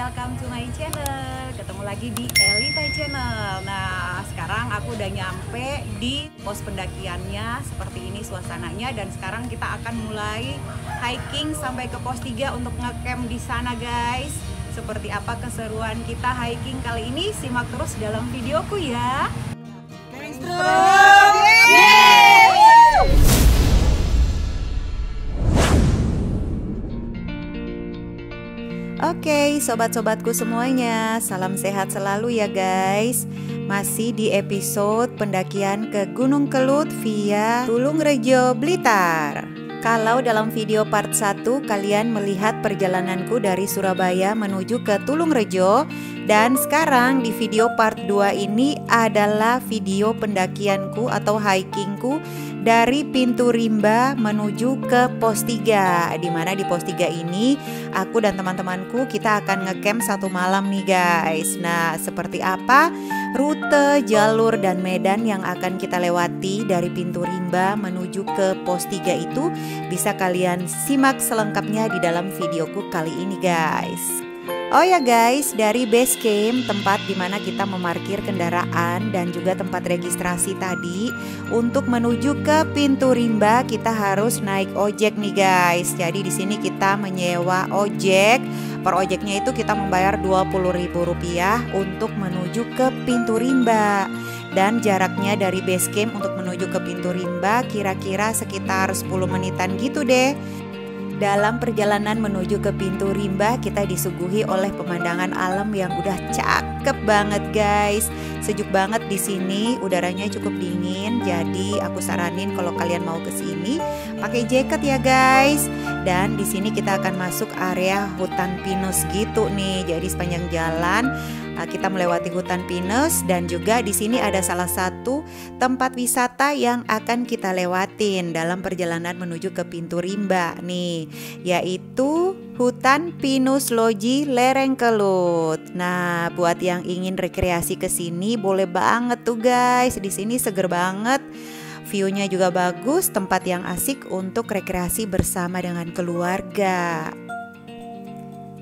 welcome to my channel. Ketemu lagi di Elita Channel. Nah, sekarang aku udah nyampe di pos pendakiannya. Seperti ini suasananya, dan sekarang kita akan mulai hiking sampai ke pos 3 untuk ngecamp di sana, guys. Seperti apa keseruan kita hiking kali ini? Simak terus dalam videoku ya. Oke, sobat-sobatku semuanya, salam sehat selalu ya guys. Masih di episode pendakian ke Gunung Kelut via Tulungrejo, Blitar. Kalau dalam video part 1 kalian melihat perjalananku dari Surabaya menuju ke Tulungrejo, dan sekarang di video part 2 ini adalah video pendakianku atau hikingku dari pintu rimba menuju ke pos 3. Dimana di pos 3 ini aku dan teman-temanku kita akan ngecamp 1 malam nih guys. Nah, seperti apa rute, jalur, dan medan yang akan kita lewati dari pintu rimba menuju ke pos 3 itu bisa kalian simak selengkapnya di dalam videoku kali ini guys. Oh ya guys, dari base camp, tempat dimana kita memarkir kendaraan dan juga tempat registrasi tadi, untuk menuju ke pintu rimba kita harus naik ojek nih guys. Jadi di sini kita menyewa ojek. Per ojeknya itu kita membayar Rp20.000 untuk menuju ke pintu rimba. Dan jaraknya dari base camp untuk menuju ke pintu rimba kira-kira sekitar 10 menitan gitu deh. Dalam perjalanan menuju ke pintu rimba kita disuguhi oleh pemandangan alam yang udah cakep banget guys. Sejuk banget di sini, udaranya cukup dingin. Jadi aku saranin kalau kalian mau ke sini pakai jaket ya guys. Dan di sini kita akan masuk area hutan pinus gitu nih. Jadi sepanjang jalan kita melewati hutan pinus, dan juga di sini ada salah satu tempat wisata yang akan kita lewatin dalam perjalanan menuju ke pintu rimba nih, yaitu hutan pinus loji lereng Kelut. Nah, buat yang ingin rekreasi ke sini boleh banget tuh guys. Di sini seger banget. View-nya juga bagus, tempat yang asik untuk rekreasi bersama dengan keluarga.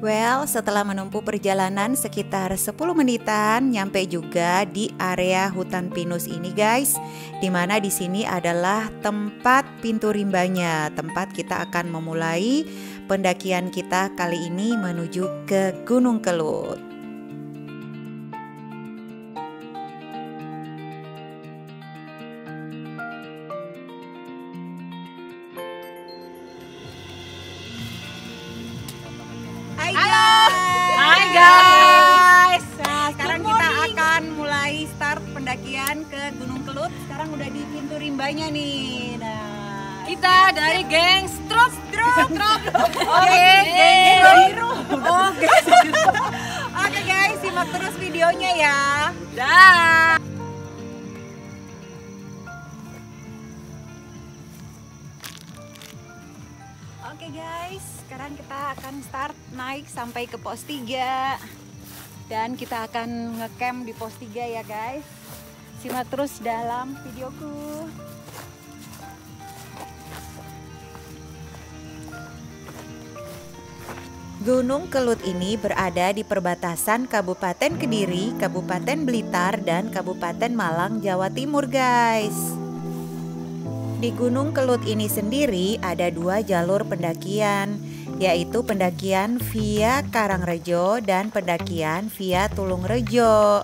Well, setelah menempuh perjalanan sekitar 10 menitan, nyampe juga di area hutan pinus ini guys. Dimana di sini adalah tempat pintu rimbanya, tempat kita akan memulai pendakian kita kali ini menuju ke Gunung Kelut. Hai guys. Nah, sekarang kita akan mulai start pendakian ke Gunung Kelut. Sekarang udah di pintu rimbanya nih. Nah, Kita dari geng Struk. Oke, biru. Oke guys, simak terus videonya ya. Dah. Oke guys, sekarang kita akan start naik sampai ke pos 3. Dan kita akan ngecamp di pos 3 ya guys. Simak terus dalam videoku. Gunung Kelut ini berada di perbatasan Kabupaten Kediri, Kabupaten Blitar, dan Kabupaten Malang, Jawa Timur guys. Di Gunung Kelut ini sendiri ada 2 jalur pendakian, yaitu pendakian via Karangrejo dan pendakian via Tulungrejo.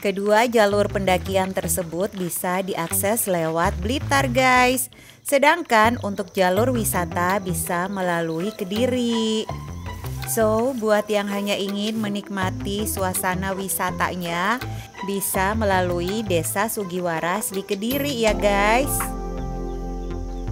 Kedua jalur pendakian tersebut bisa diakses lewat Blitar guys. Sedangkan untuk jalur wisata bisa melalui Kediri. So, buat yang hanya ingin menikmati suasana wisatanya, bisa melalui Desa Sugiwaras di Kediri ya guys.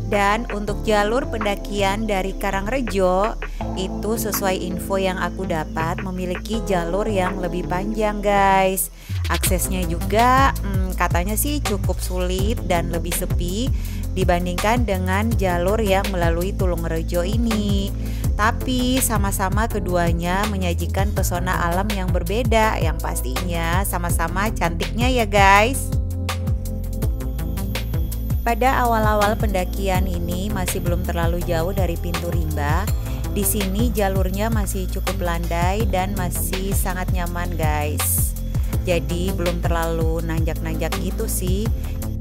Dan untuk jalur pendakian dari Karangrejo, itu sesuai info yang aku dapat memiliki jalur yang lebih panjang guys. Aksesnya juga katanya sih cukup sulit dan lebih sepi dibandingkan dengan jalur yang melalui Tulungrejo ini. Tapi sama-sama keduanya menyajikan pesona alam yang berbeda, yang pastinya sama-sama cantiknya ya guys. Pada awal-awal pendakian ini masih belum terlalu jauh dari pintu rimba. Di sini jalurnya masih cukup landai dan masih sangat nyaman guys. Jadi belum terlalu nanjak-nanjak gitu sih.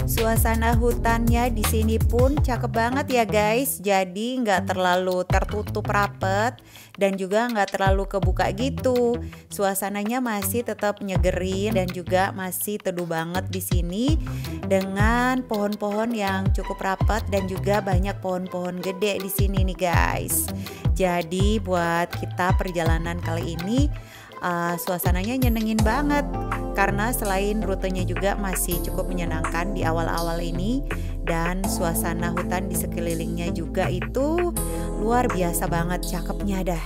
Suasana hutannya di sini pun cakep banget ya guys. Jadi nggak terlalu tertutup rapet dan juga nggak terlalu kebuka gitu. Suasananya masih tetap nyegerin dan juga masih teduh banget di sini dengan pohon-pohon yang cukup rapat dan juga banyak pohon-pohon gede di sini nih guys. Jadi buat kita perjalanan kali ini suasananya nyenengin banget karena selain rutenya juga masih cukup menyenangkan di awal-awal ini dan suasana hutan di sekelilingnya juga itu luar biasa banget cakepnya dah.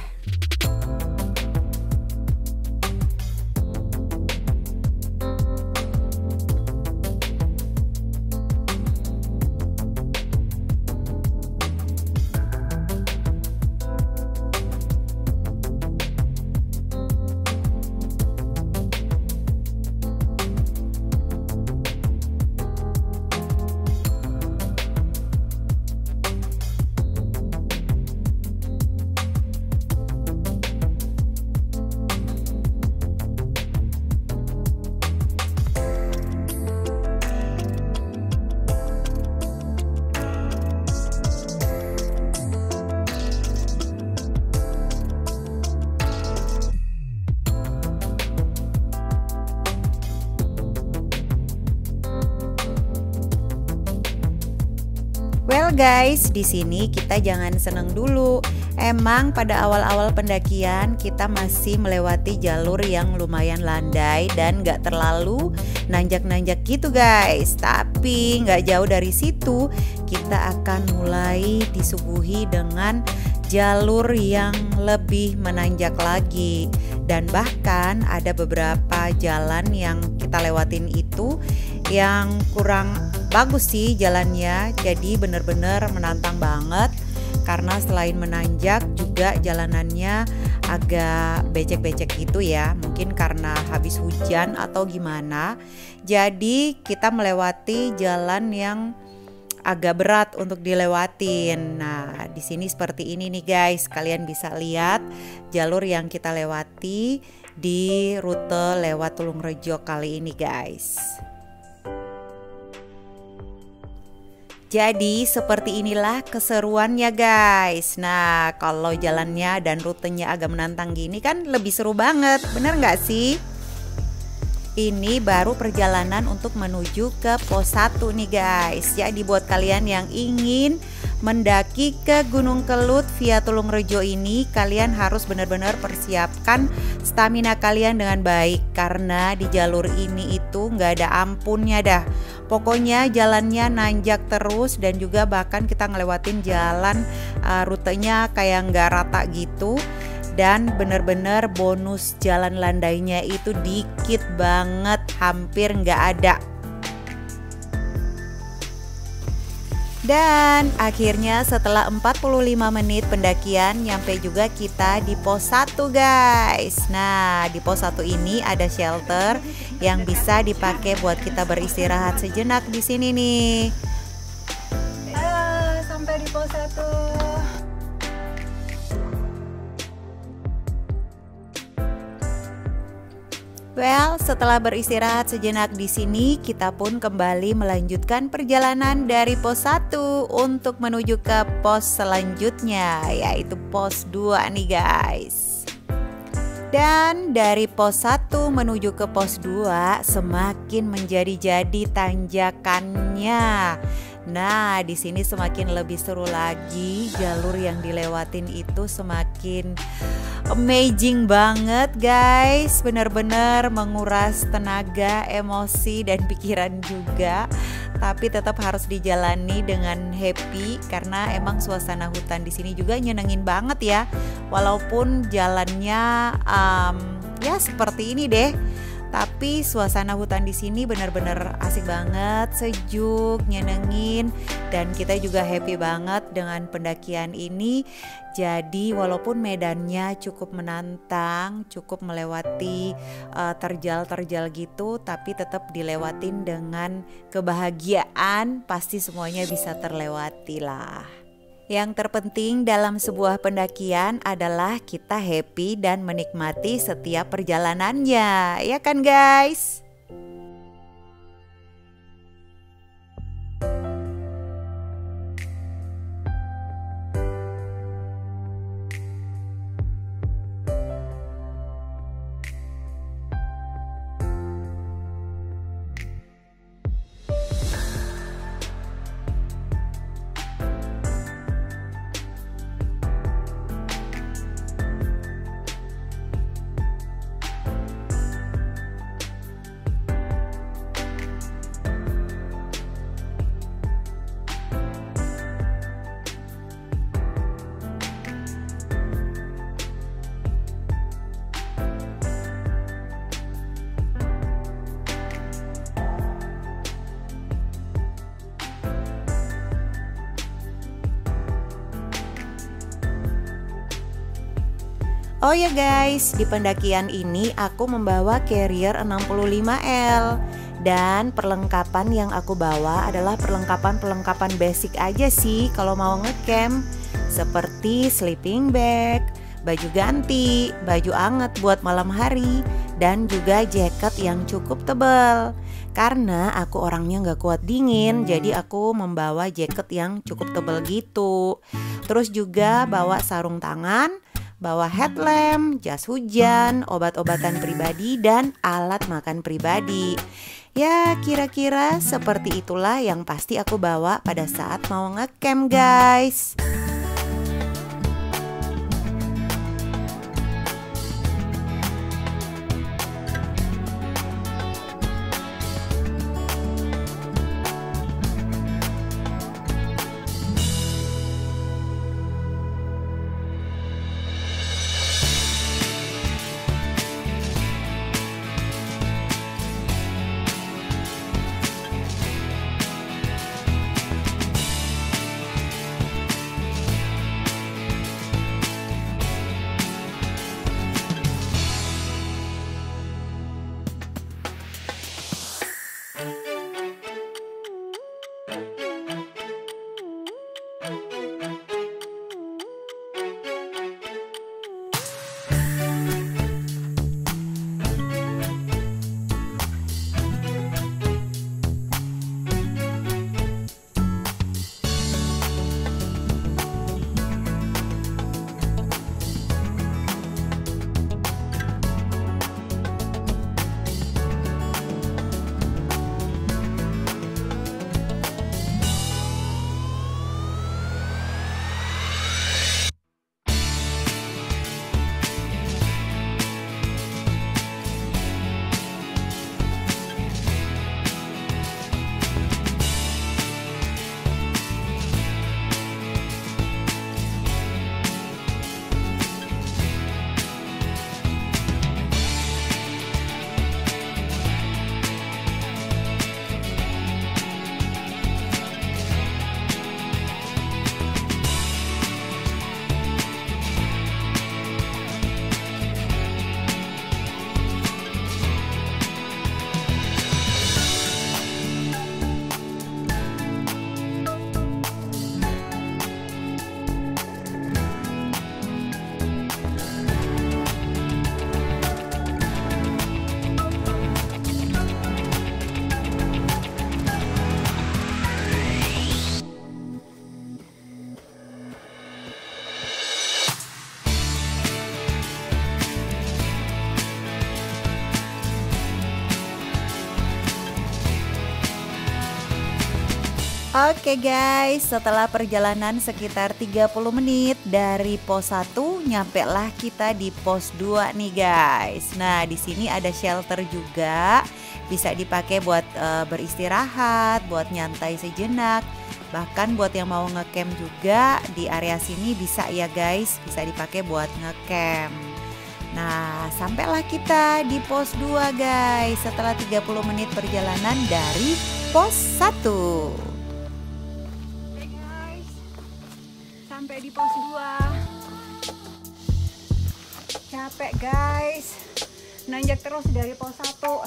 Well guys, di sini kita jangan seneng dulu. Emang pada awal-awal pendakian kita masih melewati jalur yang lumayan landai dan gak terlalu nanjak-nanjak gitu guys. Tapi gak jauh dari situ kita akan mulai disuguhi dengan jalur yang lebih menanjak lagi. Dan bahkan ada beberapa jalan yang kita lewatin itu yang kurang bagus sih jalannya. Jadi bener-bener menantang banget karena selain menanjak juga jalanannya agak becek-becek gitu ya. Mungkin karena habis hujan atau gimana. Jadi kita melewati jalan yang agak berat untuk dilewatin. Nah, di sini seperti ini nih guys. Kalian bisa lihat jalur yang kita lewati di rute lewat Tulungrejo kali ini guys. Jadi seperti inilah keseruannya guys. Nah, kalau jalannya dan rutenya agak menantang gini kan lebih seru banget. Bener nggak sih? Ini baru perjalanan untuk menuju ke pos 1 nih guys. Jadi buat kalian yang ingin mendaki ke Gunung Kelut via Tulungrejo ini, kalian harus benar-benar persiapkan stamina kalian dengan baik. Karena di jalur ini itu nggak ada ampunnya dah. Pokoknya jalannya nanjak terus dan juga bahkan kita ngelewatin jalan rutenya kayak nggak rata gitu. Dan bener-bener bonus jalan landainya itu dikit banget, hampir nggak ada. Dan akhirnya setelah 45 menit pendakian nyampe juga kita di pos 1 guys. Nah, di pos 1 ini ada shelter yang bisa dipakai buat kita beristirahat sejenak di sini nih. Sampai di pos 1. Well, setelah beristirahat sejenak di sini, kita pun kembali melanjutkan perjalanan dari pos 1 untuk menuju ke pos selanjutnya, yaitu pos 2 nih guys. Dan dari pos 1 menuju ke pos 2 semakin menjadi-jadi tanjakannya. Nah, di sini semakin lebih seru lagi, jalur yang dilewatin itu semakin amazing banget guys. Benar-benar menguras tenaga, emosi dan pikiran juga. Tapi tetap harus dijalani dengan happy karena emang suasana hutan di sini juga nyenengin banget ya. Walaupun jalannya ya seperti ini deh. Tapi suasana hutan di sini benar-benar asik banget, sejuk, nyenengin, dan kita juga happy banget dengan pendakian ini. Jadi walaupun medannya cukup menantang, cukup melewati terjal-terjal gitu, tapi tetap dilewatin dengan kebahagiaan, pasti semuanya bisa terlewati lah. Yang terpenting dalam sebuah pendakian adalah kita happy dan menikmati setiap perjalanannya, ya kan guys? Oh ya guys, di pendakian ini aku membawa carrier 65L. Dan perlengkapan yang aku bawa adalah perlengkapan basic aja sih kalau mau ngecamp. Seperti sleeping bag, baju ganti, baju anget buat malam hari, dan juga jaket yang cukup tebal. Karena aku orangnya gak kuat dingin, jadi aku membawa jaket yang cukup tebal gitu. Terus juga bawa sarung tangan, bawa headlamp, jas hujan, obat-obatan pribadi, dan alat makan pribadi. Ya kira-kira seperti itulah yang pasti aku bawa pada saat mau ngecamp guys. Oke guys, setelah perjalanan sekitar 30 menit dari pos 1, nyampe lah kita di pos 2 nih guys. Nah, di sini ada shelter juga, bisa dipakai buat beristirahat, buat nyantai sejenak. Bahkan buat yang mau ngecamp juga di area sini bisa ya guys, bisa dipakai buat ngecamp. Nah, sampailah kita di pos 2 guys, setelah 30 menit perjalanan dari pos 1. Sampai di pos 2. Capek guys, nanjak terus dari pos 1.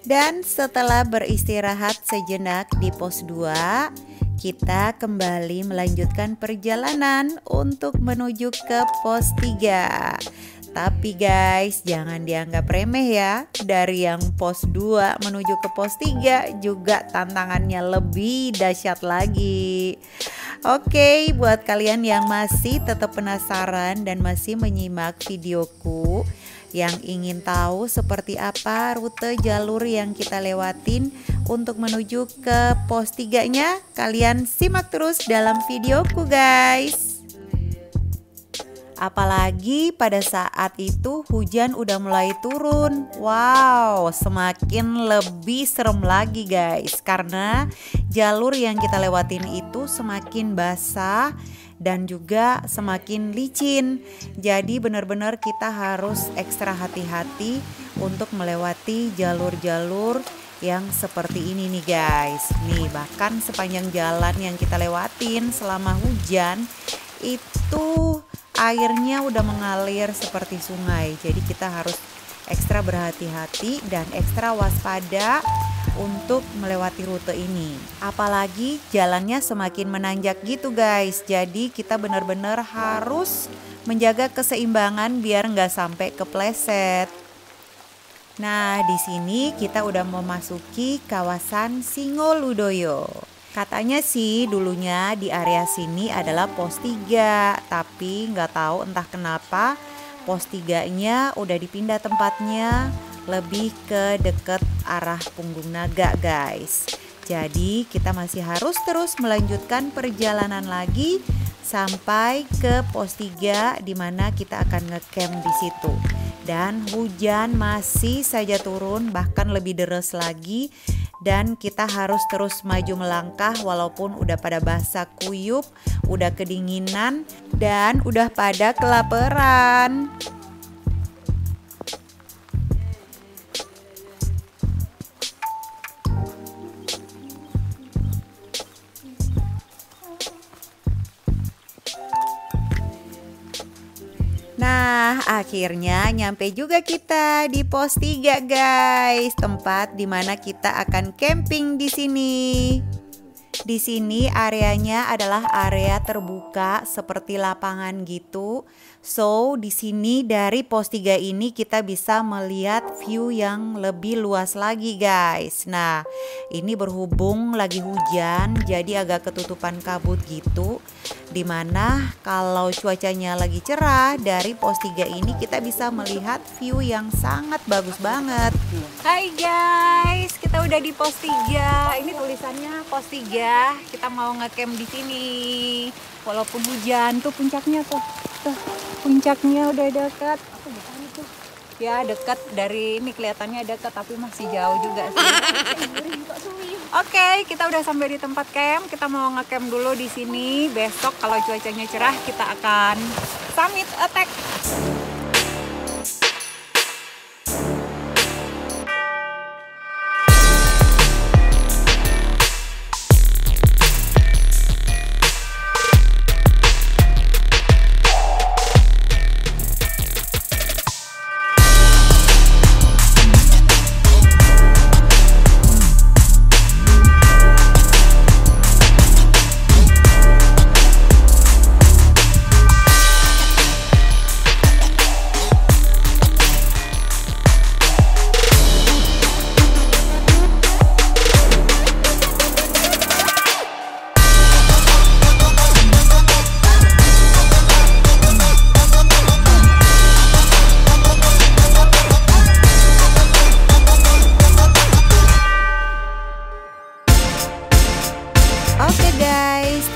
Dan setelah beristirahat sejenak di pos 2, kita kembali melanjutkan perjalanan untuk menuju ke pos 3. Tapi guys, jangan dianggap remeh ya. Dari yang pos 2 menuju ke pos 3 juga tantangannya lebih dahsyat lagi. Oke, buat kalian yang masih tetap penasaran dan masih menyimak videoku, yang ingin tahu seperti apa rute jalur yang kita lewatin untuk menuju ke pos 3-nya, kalian simak terus dalam videoku guys. Apalagi pada saat itu hujan udah mulai turun. Wow, semakin lebih serem lagi guys, karena jalur yang kita lewatin itu semakin basah dan juga semakin licin. Jadi benar-benar kita harus ekstra hati-hati untuk melewati jalur-jalur yang seperti ini nih guys. Nih, bahkan sepanjang jalan yang kita lewatin selama hujan itu airnya udah mengalir seperti sungai. Jadi kita harus ekstra berhati-hati dan ekstra waspada untuk melewati rute ini. Apalagi jalannya semakin menanjak gitu guys. Jadi kita benar-benar harus menjaga keseimbangan biar nggak sampai kepleset. Nah, di sini kita udah memasuki kawasan Singoludoyo. Katanya sih dulunya di area sini adalah pos 3, tapi nggak tahu entah kenapa pos 3-nya udah dipindah tempatnya lebih ke deket arah Punggung Naga guys. Jadi kita masih harus terus melanjutkan perjalanan lagi sampai ke pos 3 di mana kita akan ngecamp di situ. Dan hujan masih saja turun, bahkan lebih deras lagi. Dan kita harus terus maju melangkah walaupun udah pada basah kuyup, udah kedinginan, dan udah pada kelaparan. Nah, akhirnya nyampe juga kita di pos 3 guys, tempat dimana kita akan camping di sini. Di sini areanya adalah area terbuka seperti lapangan gitu. So, di sini dari pos 3 ini kita bisa melihat view yang lebih luas lagi guys. Nah, ini berhubung lagi hujan jadi agak ketutupan kabut gitu. Dimana kalau cuacanya lagi cerah, dari pos 3 ini kita bisa melihat view yang sangat bagus banget. Hai guys, kita udah di pos 3. Ini tulisannya pos 3. Kita mau ngecamp di sini. Walaupun hujan, tuh puncaknya tuh. Puncaknya udah dekat. Apa bukan itu? Ya, dekat, dari ini kelihatannya dekat tapi masih jauh juga sih. Oke, kita udah sampai di tempat camp. Kita mau ngecamp dulu di sini. Besok kalau cuacanya cerah kita akan summit attack.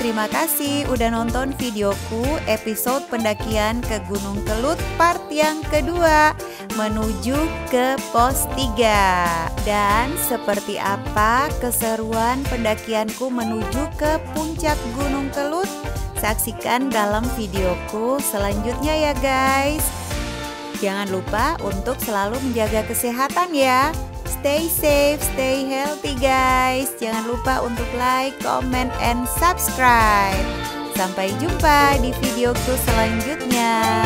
Terima kasih udah nonton videoku episode pendakian ke Gunung Kelut part yang kedua menuju ke pos 3. Dan seperti apa keseruan pendakianku menuju ke puncak Gunung Kelut? Saksikan dalam videoku selanjutnya ya guys. Jangan lupa untuk selalu menjaga kesehatan ya. Stay safe, stay healthy guys. Jangan lupa untuk like, comment, and subscribe. Sampai jumpa di videoku selanjutnya.